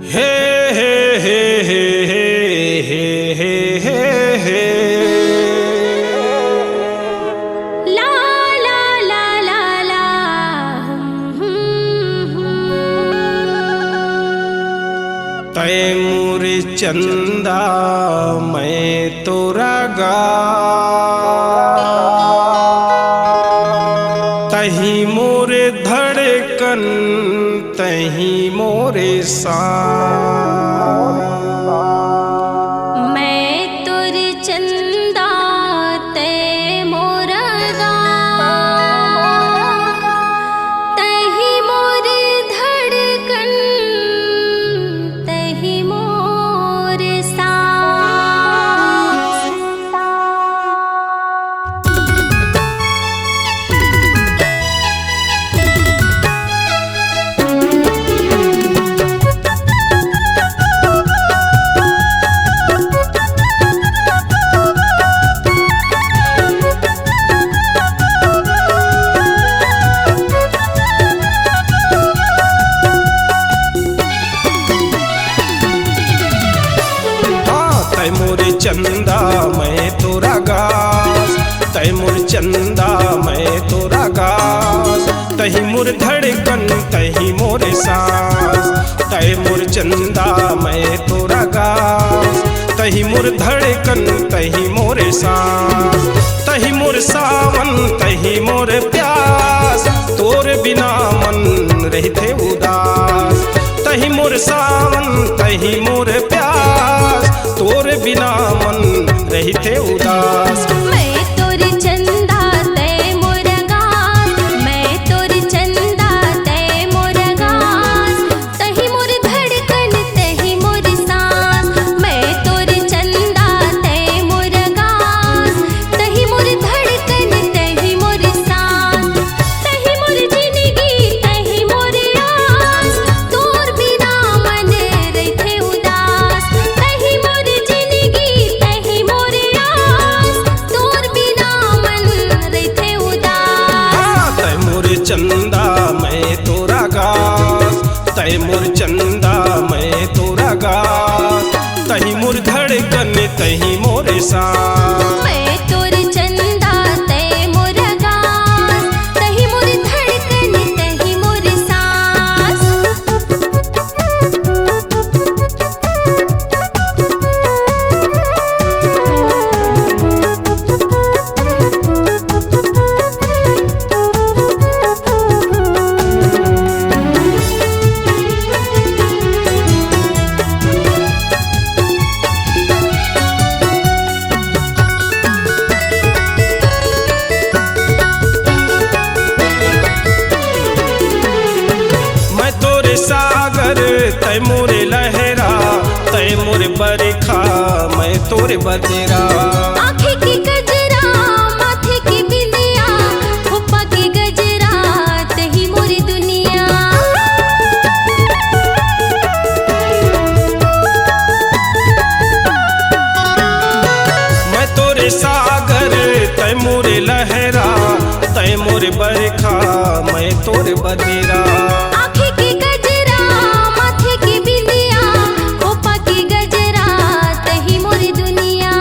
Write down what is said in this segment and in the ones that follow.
हे हे हे हे हे हे हे हे ला ला ला ला ला तैमूर चंदा मैं तोरा गा तही मोरे धड़कन तही मोरे सांस मैं तुर चंदा ते मोरा गा तही मोर धड़कन तही मोर सांस। तैमूर चंदा मैं तोरा गास तैमूर चंदा मैं तोरा गास तही मोर धड़कन तही मोरे सांस तैमूर चंदा मैं तोरा गास तही मोर धड़कन तही मोरे सांस तही मोर सावन तही मोर प्यास तोर बिना मन रहते उदास तही मोर सावन तही मोर प्यास तोर बिना मन रहते उदास। मैं तोर चंदा ते मोर गास मैं तोर चंदा ते मोर गास तही मोर धड़कन तही मोर सांस मैं तोर चंदा ते मोर गास तही मोर धड़कन तही मोर सांस तही मोर जिंदगी तही मोर आस तोर बिना मन रहते उदास तही मोर जिंदगी तही मोर आस तोर बिना मन रहते उदास। तैमूर चंदा मैं तोरा गास तैमूर चंदा मैं तोरा गास तही मोर धड़कन तही मोरे सांस मैं तोर चंदा ते मोर गास तही मोर धड़कन तही मोर सांस। मैं तोरे सागर तैमूर लहरा तैमूर बरखा मैं तोरे बतेरा आँखें की गजरा माथे की बिंदिया हुप्पा की गजरा तही मोरी दुनिया। मैं तोरे सागर तैमूर लहरा तैमूर बरखा मैं तोरे बतेरा आँखें की गजरा माथे की बिंदिया हुप्पा की गजरा तही मोरी दुनिया।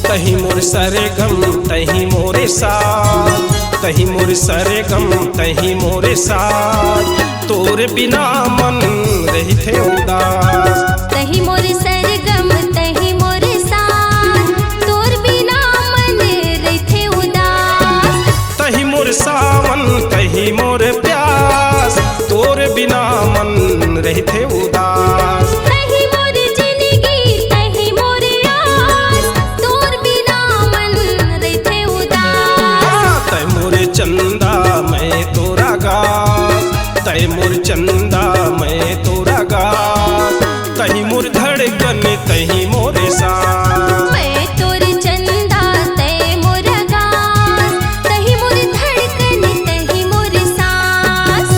तही मोर सरे गम तही मोरे साथ तही मोर सरे गम तही मोरे साथ तोर बिना मन रहते उदास तही मोर सरगम तही मोर साथ तोर बिना मन रहते उदास तही मोर सावन तही मोर प्यास तोर बिना मन रहते उदास तही मोर जिंदगी तही मोर आस तोर बिना मन रहते उदास। तैमूर चंदा मैं तोरा गास तैमूर चंदा मैं तोरा गास तही मोर धड़कन तही मोरे सांस मैं तोर चंदा ते मोर गास तही मोर धड़कन तही मोर सांस।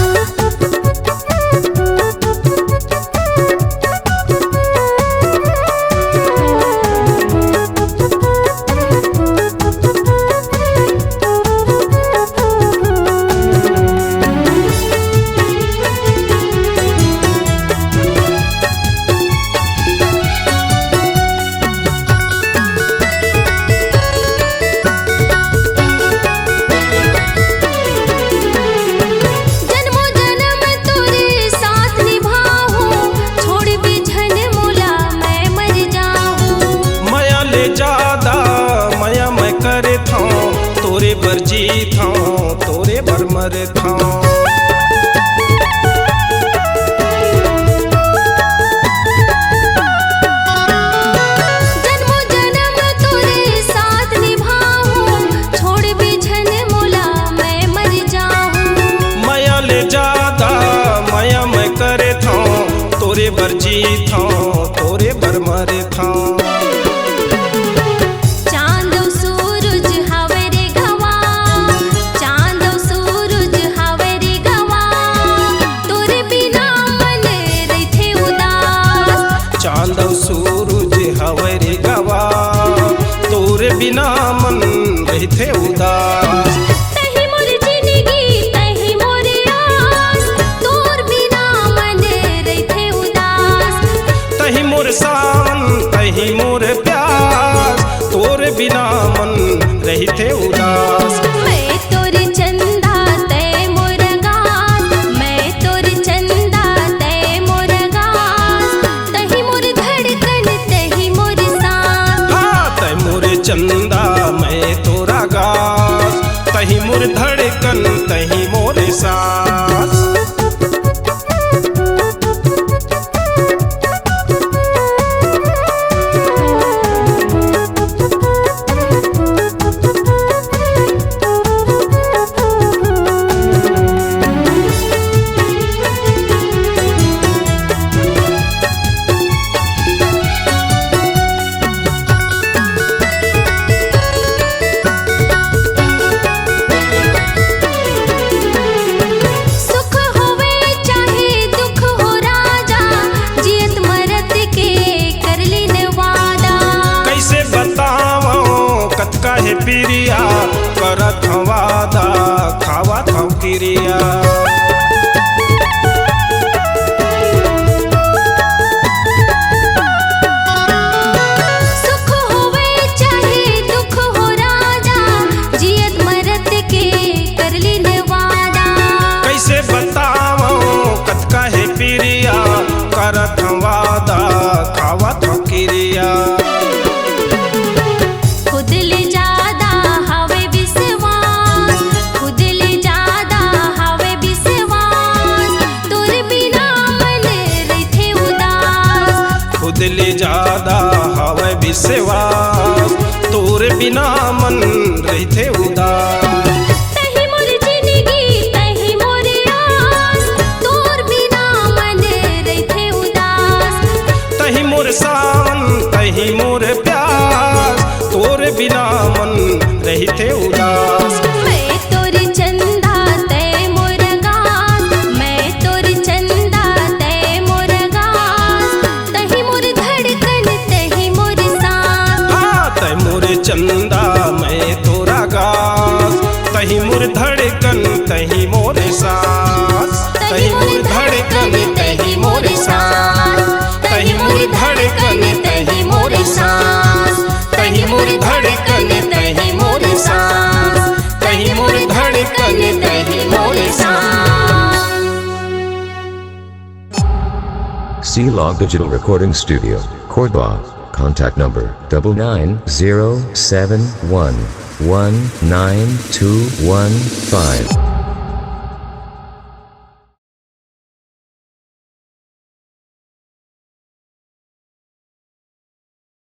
बर जीत हूँ तोरे बर मरे था। चांद सूरज हवे रे गवा, चांद सूरज हवे रे गवा, तोरे बिना मन रहिथे उदास। चांद सूरज हवे रे गवा, तोरे बिना मन रहिथे उदास। तही मोर जिंदगी तही मोर आस, तोर बिना मन रहिथे उदास। तही मोर शान तही मोर प्यास, तोरे बिना मन रहिथे उदास। मैं तोर चंदा तै मोर गास, मैं तोर चंदा तै मोर गास, तही मोर धड़कन तही मोर सांस। हाँ तै मोर चंदा मैं तोरा गास, तही मोर धड़कन तही मोर सांस। सुख होवे चाहे दुख हो राजा, जियत मरत के करली न वादा। कैसे बतावो कतका है प्रिया, करत हूँ वादा खावत हूँ क्रिया। सुख होवे चाहे दुख हो राजा, जियत मरत के करली न वादा। कैसे बतावो कतका है प्रिया, करत हूँ वादा खावत हूँ क्रिया। खुद ले ज्यादा हवे विश्वास, खुद ले ज्यादा हवे विश्वास, तोर बिना मन रहिथे उदास। खुद ले ज्यादा हवे विश्वास, तोरे बिना मन रहिथे उदास। तही मोर जिंदगी तही मोर आस, तोर बिना मन रहिथे उदास। तही मोर शान तही मोर प्यास, तोरे बिना मन रहिथे उदास। मैं तोर चंदा तै मोर गास, मैं तोर चंदा तै मोर गास, तही मोर धड़कन तही मोर सांस। हाँ तै मोर चंदा मैं तोरा गास, तही मोर धड़कन तही मोर सांस। तही मोर धड़कन तही मोर सांस, तही मोर धड़कन तही मोर सांस, तही मोर धड़कन तही मोर सांस, तही मोर धड़कन तही मोर सांस। C-Log Digital Recording Studio, Cordoba. Contact number 99071192115.